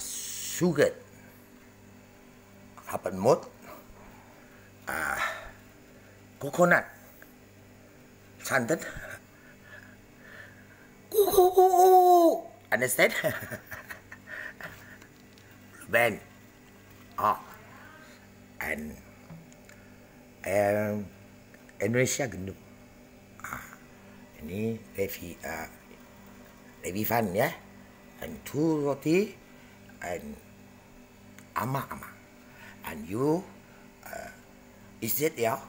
sugar, hazelnut, coconut, santan. Understand? Ben, and Indonesia gendum. Ini very fun ya. And 2 roti and ama. And you is it ya?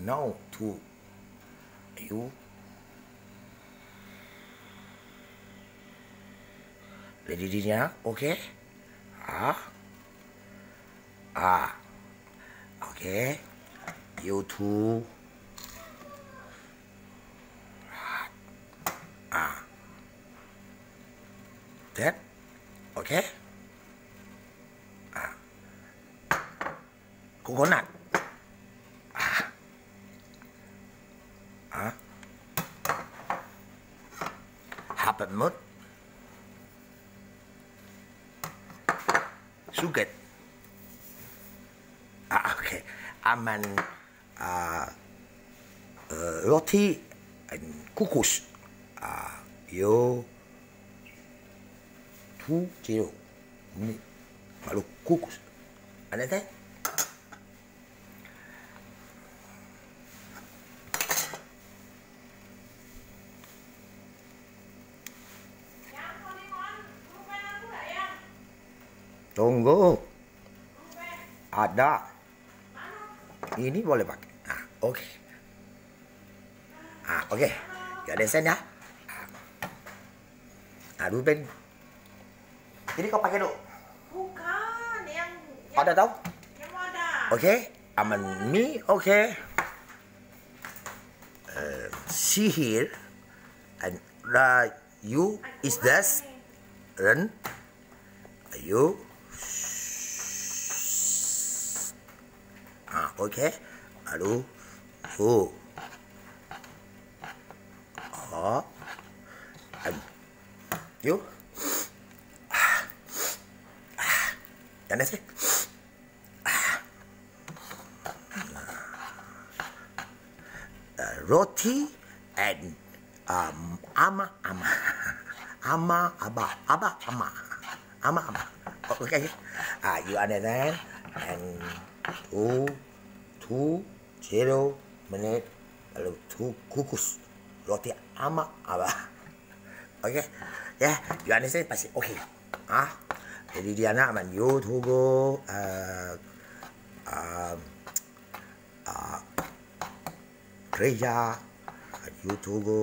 No, 2 you. Ready dinner, okay? Okay. You too. That, okay? Coconut. Hazelnut. Sugar. Okay. Almond, roti and kukus. You 2-0. Ini malu kukus. Understand? Tunggu. Ada. Ini boleh pakai. Oke. Oke. Gak ada sen ya. Ruben. Jadi kau pakai dulu. Bukan, yang Ada tahu? Yang ada. Oke. Aman mi. Oke. See here. And you is this. Run. You. Oke. Aduh. You. Jangan sih. Roti and ama. Okay. You understand? And 2-0 menit lalu 2 kukus roti ama. Okay. Yeah, you understand pasti. Okay. Jadi Diana aman you to go gereja, you to go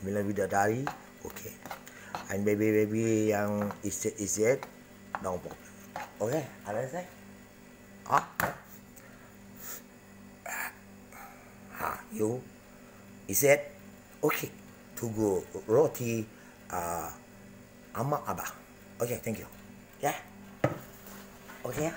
9 bidadari. Okay. And baby yang is it no problem. Okay, understand? You is it okay to go roti ama abah. Okay, thank you. Yeah. Okay.